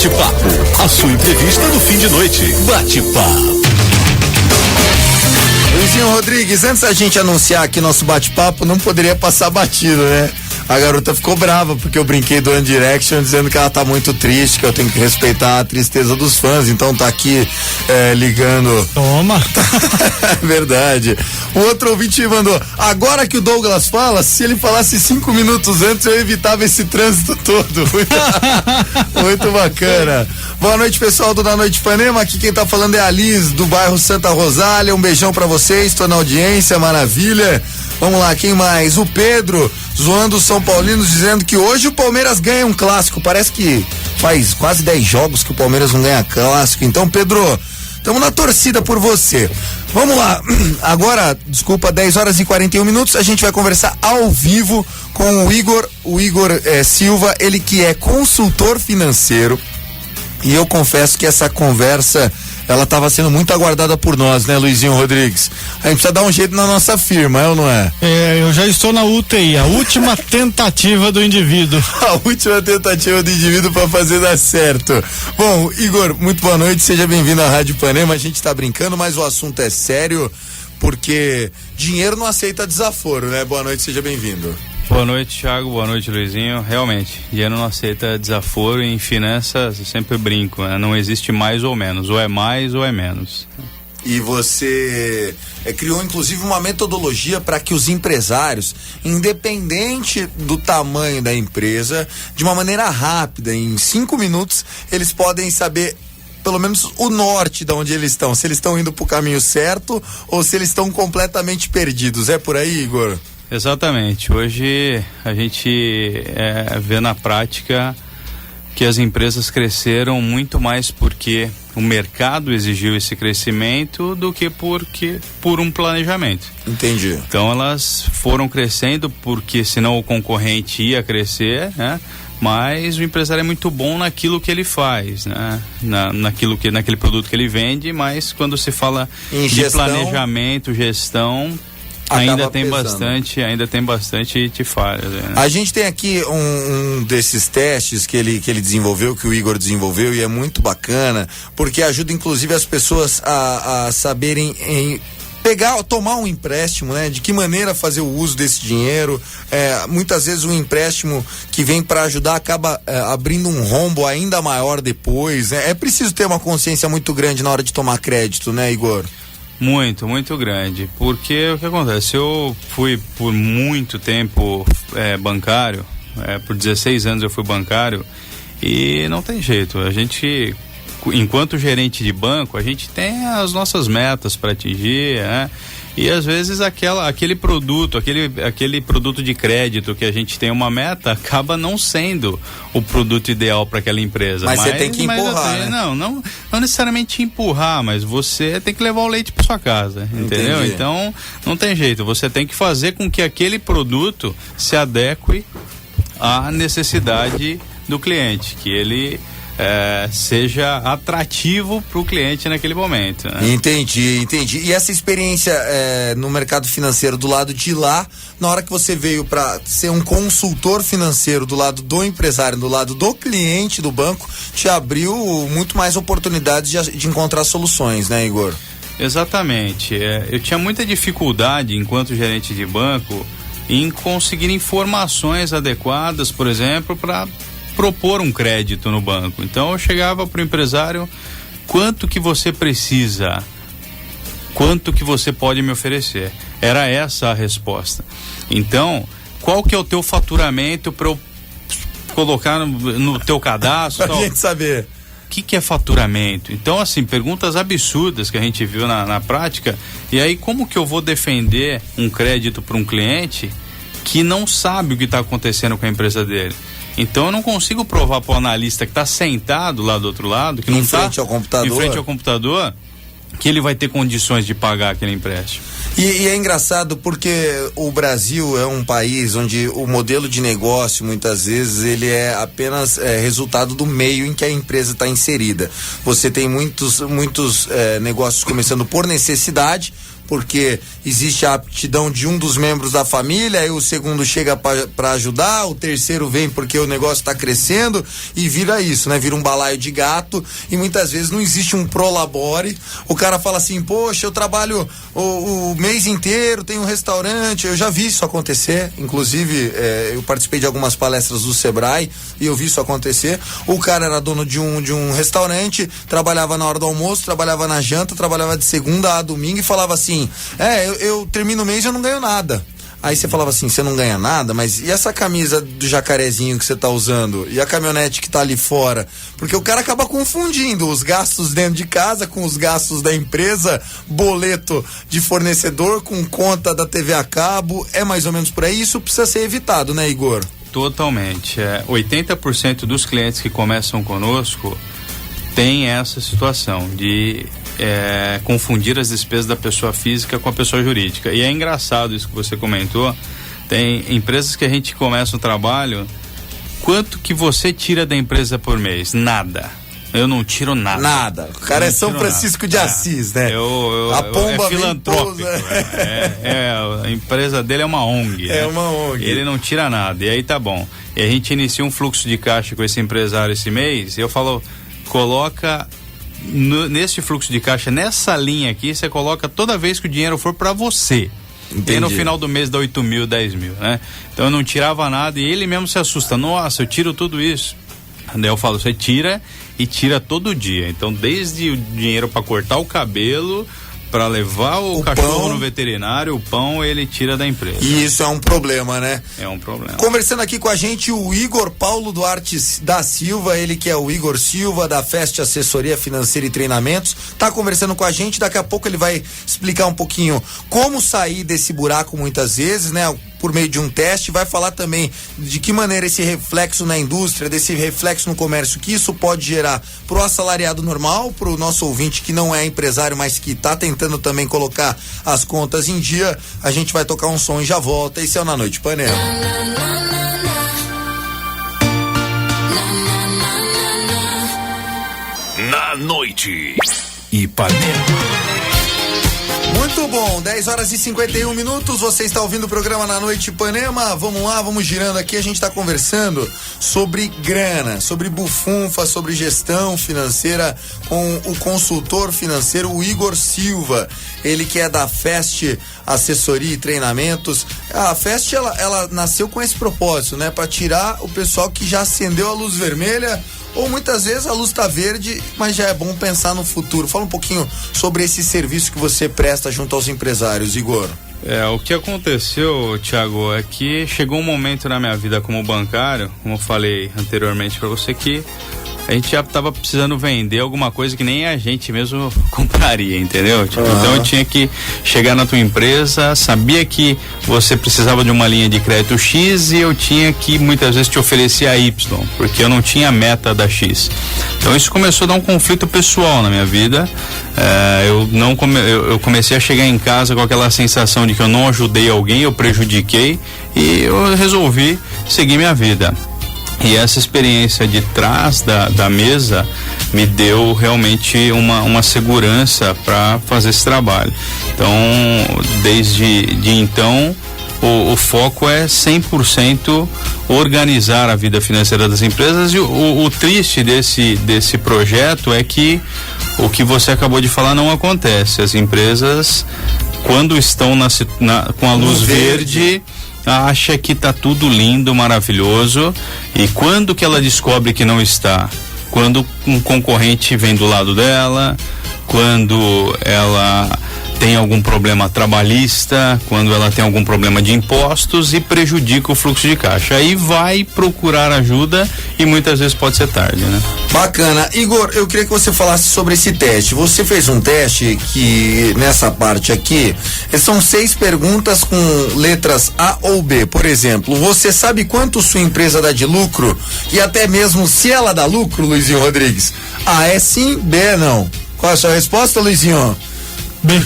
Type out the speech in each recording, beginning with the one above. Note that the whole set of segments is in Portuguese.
Bate-papo, a sua entrevista no fim de noite. Bate-papo. Luizinho Rodrigues, antes da gente anunciar aqui nosso bate-papo, não poderia passar batido, né? A garota ficou brava porque eu brinquei do One Direction dizendo que ela tá muito triste, que eu tenho que respeitar a tristeza dos fãs, então tá aqui ligando. Toma! Verdade. O outro ouvinte mandou, agora que o Douglas fala, se ele falasse 5 minutos antes eu evitava esse trânsito todo. Muito bacana. Boa noite, pessoal do Da Noite Ipanema, aqui quem tá falando é a Liz, do bairro Santa Rosália, um beijão pra vocês, tô na audiência, maravilha. Vamos lá, quem mais? O Pedro, zoando os São Paulinos, dizendo que hoje o Palmeiras ganha um clássico. Parece que faz quase 10 jogos que o Palmeiras não ganha clássico. Então, Pedro, estamos na torcida por você. Vamos lá, agora, 10h41, a gente vai conversar ao vivo com o Igor Silva, ele que é consultor financeiro. E eu confesso que essa conversa, ela estava sendo muito aguardada por nós, né, Luizinho Rodrigues? A gente precisa dar um jeito na nossa firma, é ou não é? Eu já estou na UTI, a última tentativa do indivíduo. A última tentativa do indivíduo para fazer dar certo. Bom, Igor, muito boa noite, seja bem-vindo à Rádio Ipanema. A gente está brincando, mas o assunto é sério, porque dinheiro não aceita desaforo, né? Boa noite, seja bem-vindo. Boa noite, Thiago. Boa noite, Luizinho. Realmente, dinheiro não aceita desaforo e em finanças eu sempre brinco, né? Não existe mais ou menos, ou é mais ou é menos. E você criou inclusive uma metodologia para que os empresários, independente do tamanho da empresa, de uma maneira rápida, em 5 minutos, eles podem saber pelo menos o norte de onde eles estão, se eles estão indo para o caminho certo ou se eles estão completamente perdidos. É por aí, Igor? Exatamente. Hoje a gente vê na prática que as empresas cresceram muito mais porque o mercado exigiu esse crescimento do que por um planejamento. Entendi. Então elas foram crescendo porque senão o concorrente ia crescer, né? Mas o empresário é muito bom naquilo que ele faz, né? Naquele produto que ele vende, mas quando se fala em de gestão, planejamento, gestão, ainda tem bastante falhas, né? A gente tem aqui um desses testes que ele desenvolveu, que o Igor desenvolveu, e é muito bacana, porque ajuda inclusive as pessoas a saberem tomar um empréstimo, né? De que maneira fazer o uso desse dinheiro. Muitas vezes um empréstimo que vem para ajudar acaba abrindo um rombo ainda maior depois, né? É preciso ter uma consciência muito grande na hora de tomar crédito, né, Igor? Muito, muito grande, porque o que acontece, eu fui por muito tempo bancário, por 16 anos eu fui bancário e não tem jeito, a gente, enquanto gerente de banco, a gente tem as nossas metas para atingir, né? E às vezes aquele produto de crédito que a gente tem uma meta acaba não sendo o produto ideal para aquela empresa. Mas você tem que empurrar, né? Não necessariamente empurrar, mas você tem que levar o leite para sua casa, entendeu? Entendi. Então não tem jeito, você tem que fazer com que aquele produto se adeque à necessidade do cliente, que ele seja atrativo para o cliente naquele momento, né? Entendi. E essa experiência no mercado financeiro do lado de lá, na hora que você veio para ser um consultor financeiro do lado do empresário, do lado do cliente do banco, te abriu muito mais oportunidades de encontrar soluções, né, Igor? Exatamente. Eu tinha muita dificuldade enquanto gerente de banco em conseguir informações adequadas, por exemplo, para propor um crédito no banco. Então eu chegava para o empresário, quanto que você precisa? Quanto que você pode me oferecer? Era essa a resposta. Então, qual que é o teu faturamento para eu colocar no teu cadastro? Pra gente saber. O que é faturamento? Então, assim, perguntas absurdas que a gente viu na prática. E aí, como que eu vou defender um crédito para um cliente que não sabe o que está acontecendo com a empresa dele? Então eu não consigo provar para o analista que está sentado lá do outro lado, que não está em frente ao computador, que ele vai ter condições de pagar aquele empréstimo. E é engraçado porque o Brasil é um país onde o modelo de negócio, muitas vezes, ele é apenas resultado do meio em que a empresa está inserida. Você tem muitos negócios começando por necessidade, porque existe a aptidão de um dos membros da família, aí o segundo chega para ajudar, o terceiro vem porque o negócio está crescendo e vira isso, né? Vira um balaio de gato e muitas vezes não existe um prolabore. O cara fala assim, poxa, eu trabalho o mês inteiro, tenho um restaurante, eu já vi isso acontecer, inclusive eu participei de algumas palestras do Sebrae e eu vi isso acontecer. O cara era dono de um restaurante, trabalhava na hora do almoço, trabalhava na janta, trabalhava de segunda a domingo e falava assim, eu termino o mês e eu não ganho nada. Aí você falava assim, você não ganha nada, mas e essa camisa do jacarezinho que você tá usando? E a caminhonete que tá ali fora? Porque o cara acaba confundindo os gastos dentro de casa com os gastos da empresa, boleto de fornecedor com conta da TV a cabo, é mais ou menos por aí. Isso precisa ser evitado, né, Igor? Totalmente. 80% dos clientes que começam conosco tem essa situação de confundir as despesas da pessoa física com a pessoa jurídica. E é engraçado isso que você comentou. Tem empresas que a gente começa o trabalho, quanto que você tira da empresa por mês? Nada. Eu não tiro nada. Nada. O cara é São Francisco de Assis, né? A pomba é filantrópico. A empresa dele é uma ONG. É, né? Uma ONG. Ele não tira nada. E aí tá bom. E a gente inicia um fluxo de caixa com esse empresário esse mês. E eu falo, coloca nesse fluxo de caixa, nessa linha aqui, você coloca toda vez que o dinheiro for para você. Entendi. E no final do mês dá 8 mil, 10 mil, né? Então eu não tirava nada e ele mesmo se assusta. Nossa, eu tiro tudo isso. Daí eu falo, você tira e tira todo dia. Então desde o dinheiro para cortar o cabelo, para levar o cachorro no veterinário, o pão ele tira da empresa. E isso é um problema, né? É um problema. Conversando aqui com a gente o Igor Paulo Duarte da Silva, ele que é o Igor Silva da Fest Assessoria Financeira e Treinamentos, tá conversando com a gente. Daqui a pouco ele vai explicar um pouquinho como sair desse buraco muitas vezes, né? Por meio de um teste, vai falar também de que maneira esse reflexo na indústria, desse reflexo no comércio, que isso pode gerar pro assalariado normal, pro nosso ouvinte que não é empresário, mas que tá tentando também colocar as contas em dia. A gente vai tocar um som e já volta. Esse é o Na Noite Panema. Na Noite Ipanema. Muito bom, 10 horas e 51 minutos, você está ouvindo o programa Na Noite Ipanema. Vamos lá, vamos girando aqui, a gente está conversando sobre grana, sobre bufunfa, sobre gestão financeira com o consultor financeiro, o Igor Silva, ele que é da Fest Assessoria e Treinamentos. A Fest, ela nasceu com esse propósito, né, para tirar o pessoal que já acendeu a luz vermelha, ou muitas vezes a luz está verde, mas já é bom pensar no futuro. Fala um pouquinho sobre esse serviço que você presta junto aos empresários, Igor. O que aconteceu, Thiago, é que chegou um momento na minha vida como bancário, como eu falei anteriormente para você, que a gente já estava precisando vender alguma coisa que nem a gente mesmo compraria, entendeu? Então eu tinha que chegar na tua empresa, sabia que você precisava de uma linha de crédito X e eu tinha que muitas vezes te oferecer a Y, porque eu não tinha a meta da X. Então isso começou a dar um conflito pessoal na minha vida. Eu comecei a chegar em casa com aquela sensação de que eu não ajudei alguém, eu prejudiquei, e eu resolvi seguir minha vida. E essa experiência de trás da mesa me deu realmente uma segurança para fazer esse trabalho. Então, desde então, o foco é 100% organizar a vida financeira das empresas. E o triste desse projeto é que o que você acabou de falar não acontece. As empresas, quando estão com a luz verde, acha que tá tudo lindo, maravilhoso, e quando que ela descobre que não está? Quando um concorrente vem do lado dela, quando ela tem algum problema trabalhista, quando ela tem algum problema de impostos e prejudica o fluxo de caixa. Aí vai procurar ajuda e muitas vezes pode ser tarde, né? Bacana. Igor, eu queria que você falasse sobre esse teste. Você fez um teste que, nessa parte aqui, são 6 perguntas com letras A ou B. Por exemplo, você sabe quanto sua empresa dá de lucro? E até mesmo se ela dá lucro, Luizinho Rodrigues? A é sim, B é não. Qual é a sua resposta, Luizinho? B.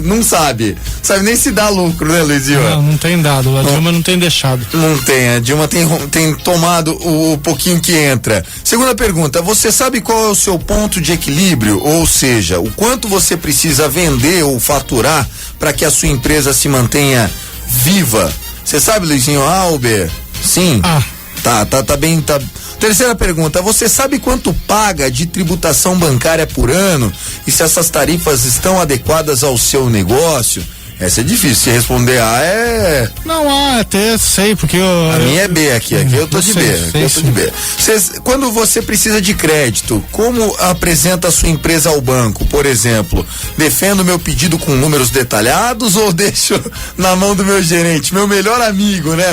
Não sabe nem se dá lucro, né, Luizinho? Não tem dado, a Dilma não tem deixado. Não tem, a Dilma tem tomado o pouquinho que entra. Segunda pergunta, você sabe qual é o seu ponto de equilíbrio? Ou seja, o quanto você precisa vender ou faturar para que a sua empresa se mantenha viva? Você sabe, Luizinho Alber? Sim? Tá bem. Terceira pergunta, você sabe quanto paga de tributação bancária por ano e se essas tarifas estão adequadas ao seu negócio? Essa é difícil, se responder A é... Não, até sei, porque A minha é B aqui eu tô de B. Quando você precisa de crédito, como apresenta a sua empresa ao banco? Por exemplo, defendo meu pedido com números detalhados ou deixo na mão do meu gerente? Meu melhor amigo, né?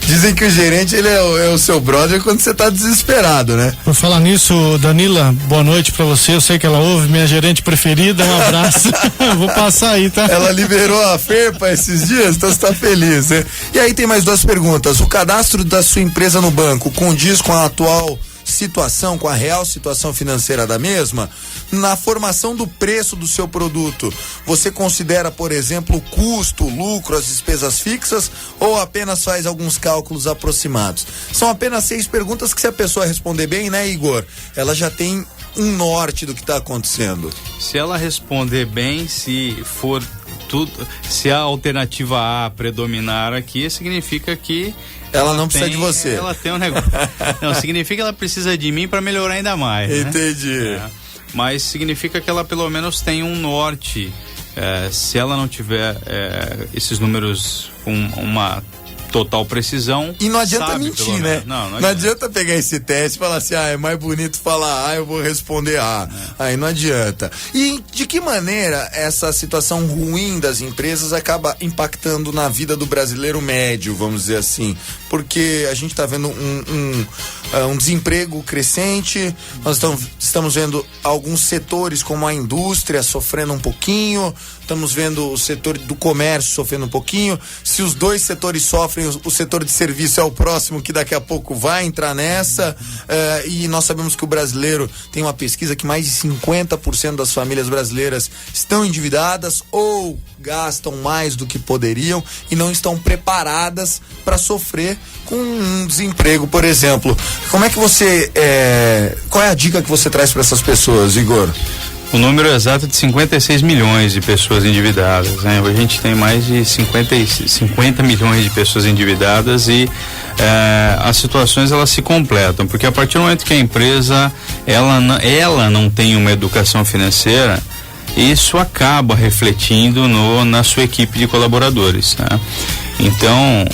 Dizem que o gerente, ele é o seu brother quando você tá desesperado, né? Por falar nisso, Danila, boa noite pra você, eu sei que ela ouve, minha gerente preferida, um abraço. Vou passar aí, tá? Ela liberou a FERPA esses dias, então você tá feliz, né? E aí tem mais duas perguntas. O cadastro da sua empresa no banco condiz com a atual situação, com a real situação financeira da mesma? Na formação do preço do seu produto, você considera, por exemplo, o custo, o lucro, as despesas fixas ou apenas faz alguns cálculos aproximados? São apenas 6 perguntas que, se a pessoa responder bem, né, Igor, ela já tem um norte do que está acontecendo. Se ela responder bem, se for se a alternativa A predominar aqui, significa que ela não precisa de você. Ela tem um negócio. Não, significa que ela precisa de mim para melhorar ainda mais. Entendi. Né? Mas significa que ela pelo menos tem um norte. Se ela não tiver esses números com uma total precisão. E não adianta sabe, mentir, né? Não adianta pegar esse teste e falar assim, é mais bonito falar A, eu vou responder A. Aí não adianta. E de que maneira essa situação ruim das empresas acaba impactando na vida do brasileiro médio, vamos dizer assim? Porque a gente está vendo um desemprego crescente, nós estamos vendo alguns setores como a indústria sofrendo um pouquinho, estamos vendo o setor do comércio sofrendo um pouquinho. Se os dois setores sofrem, o setor de serviço é o próximo que daqui a pouco vai entrar nessa, e nós sabemos que o brasileiro, tem uma pesquisa que mais de 50% das famílias brasileiras estão endividadas ou gastam mais do que poderiam e não estão preparadas para sofrer com um desemprego, por exemplo. Como é que você, qual é a dica que você traz para essas pessoas, Igor? O número exato é de 56 milhões de pessoas endividadas, né? Hoje a gente tem mais de 50 milhões de pessoas endividadas e as situações elas se completam, porque a partir do momento que a empresa ela não tem uma educação financeira, isso acaba refletindo na sua equipe de colaboradores, né? Então,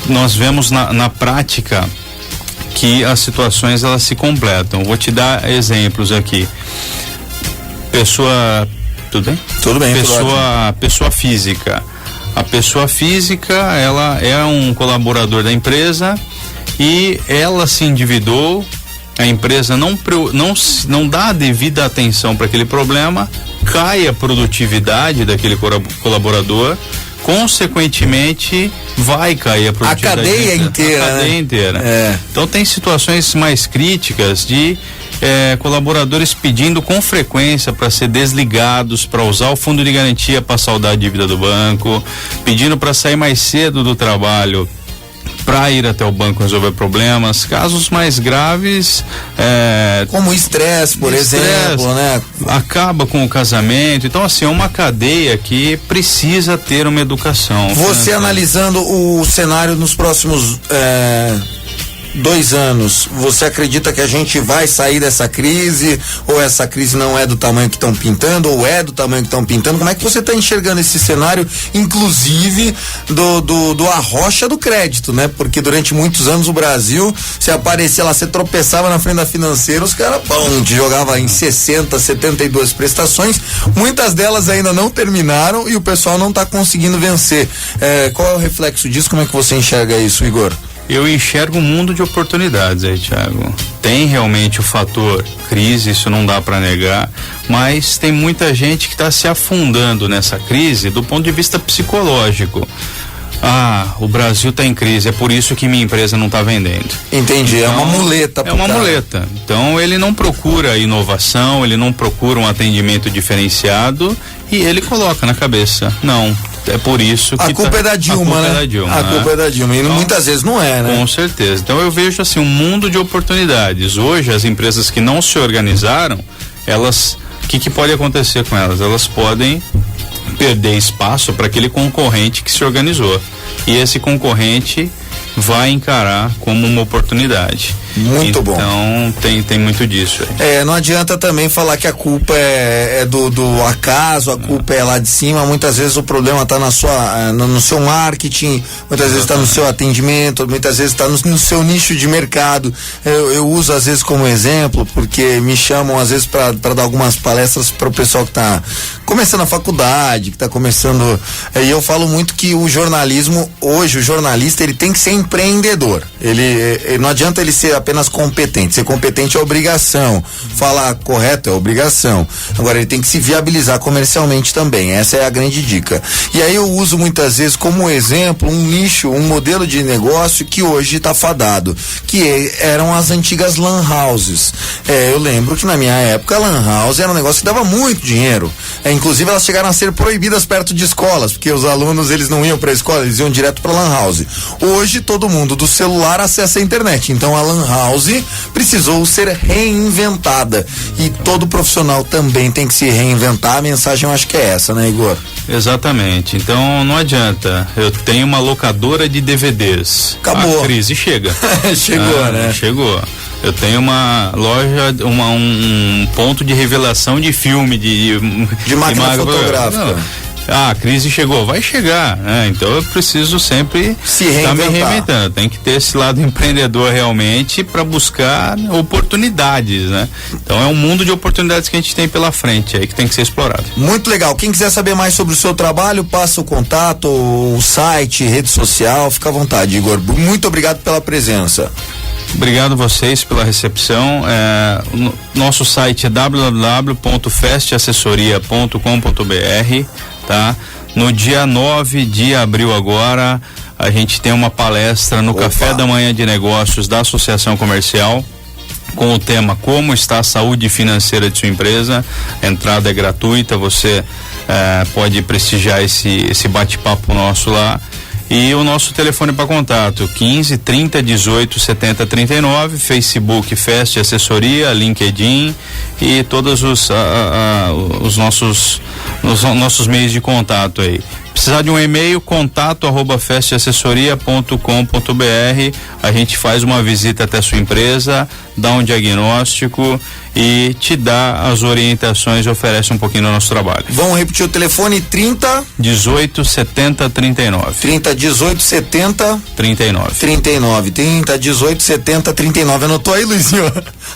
nós vemos na prática que as situações elas se completam. Vou te dar exemplos aqui. Tudo bem? Tudo bem. Pessoa física. A pessoa física, ela é um colaborador da empresa e ela se endividou, a empresa não dá a devida atenção para aquele problema, cai a produtividade daquele colaborador, consequentemente vai cair a produtividade. A cadeia inteira. Então tem situações mais críticas de colaboradores pedindo com frequência para ser desligados, para usar o fundo de garantia para saldar a dívida do banco, pedindo para sair mais cedo do trabalho para ir até o banco resolver problemas. Casos mais graves, como estresse, por exemplo, né? Acaba com o casamento. Então, assim, é uma cadeia que precisa ter uma educação. Você analisando o cenário nos próximos 2 anos, você acredita que a gente vai sair dessa crise, ou essa crise não é do tamanho que estão pintando, ou é do tamanho que estão pintando? Como é que você está enxergando esse cenário, inclusive do arrocha do crédito, né? Porque durante muitos anos o Brasil, se aparecia lá, você tropeçava na frente da Financeira, os caras, te jogava em 60, 72 prestações, muitas delas ainda não terminaram e o pessoal não está conseguindo vencer. Qual é o reflexo disso? Como é que você enxerga isso, Igor? Eu enxergo um mundo de oportunidades aí, Thiago. Tem realmente o fator crise, isso não dá para negar, mas tem muita gente que está se afundando nessa crise do ponto de vista psicológico. o Brasil está em crise, é por isso que minha empresa não está vendendo. Entendi, Então, é uma muleta. É uma muleta. Então ele não procura inovação, ele não procura um atendimento diferenciado e ele coloca na cabeça, não, é por isso que a culpa é da Dilma, né? A culpa é da Dilma, e então, muitas vezes não é, né? Com certeza. Então eu vejo assim um mundo de oportunidades. Hoje as empresas que não se organizaram, elas, o que pode acontecer com elas? Elas podem perder espaço para aquele concorrente que se organizou. E esse concorrente vai encarar como uma oportunidade. Muito bom. Então tem muito disso aí. Não adianta também falar que a culpa é do acaso, a culpa é lá de cima. Muitas vezes o problema está no seu marketing, muitas vezes está no seu atendimento, muitas vezes está no seu nicho de mercado. Eu uso às vezes como exemplo, porque me chamam às vezes para dar algumas palestras para o pessoal que está começando a faculdade, que está começando, e eu falo muito que o jornalismo, hoje o jornalista ele tem que ser empreendedor. Ele não adianta ele ser apenas competente. Ser competente é obrigação. Falar correto é obrigação. Agora ele tem que se viabilizar comercialmente também. Essa é a grande dica. E aí eu uso muitas vezes como exemplo um nicho, um modelo de negócio que hoje está fadado, que eram as antigas lan houses. Eu lembro que na minha época a lan house era um negócio que dava muito dinheiro. Inclusive elas chegaram a ser proibidas perto de escolas, porque os alunos eles não iam para a escola, eles iam direto para lan house. Hoje todo mundo do celular acessa a internet, então a lan house precisou ser reinventada e todo profissional também tem que se reinventar. A mensagem eu acho que é essa, né, Igor? Exatamente. Então não adianta. Eu tenho uma locadora de DVDs. Acabou. A crise chega. Chegou, né? Chegou. Eu tenho uma loja, um ponto de revelação de filme, de máquina fotográfica. Não. A crise chegou, vai chegar, né? Então eu preciso sempre estar me reinventando. Tem que ter esse lado empreendedor realmente para buscar oportunidades, né? Então é um mundo de oportunidades que a gente tem pela frente aí que tem que ser explorado. Muito legal. Quem quiser saber mais sobre o seu trabalho, passa o contato, o site, rede social, fica à vontade, Igor. Muito obrigado pela presença. Obrigado a vocês pela recepção. Nosso site é www.festassessoria.com.br, tá? No dia 9 de abril agora, a gente tem uma palestra no Café da Manhã de Negócios da Associação Comercial com o tema Como está a saúde financeira de sua empresa. A entrada é gratuita, você pode prestigiar esse bate-papo nosso lá. E o nosso telefone para contato 15 30 18 70 39, Facebook Fest Assessoria, LinkedIn e todos os nossos meios de contato aí. Precisar de um e-mail, contato@festassessoria.com.br. A gente faz uma visita até a sua empresa, dá um diagnóstico e te dá as orientações e oferece um pouquinho do nosso trabalho. Vamos repetir o telefone: 30 18 70 39. 30 18 70 39. 39. 30 18 70 39. Anotou aí, Luizinho?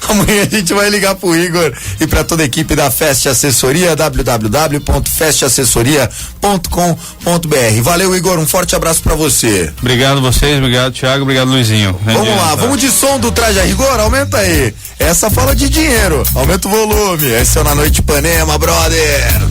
Amanhã a gente vai ligar pro Igor e para toda a equipe da Fest Assessoria, www.festassessoria.com.br. Valeu, Igor, um forte abraço para você. Obrigado a vocês, obrigado, Thiago, obrigado, Luizinho. Vamos lá, vamos de som do Traje a Rigor, aumenta aí. Essa fala de dinheiro, aumenta o volume. Esse é o Na Noite Ipanema, brother.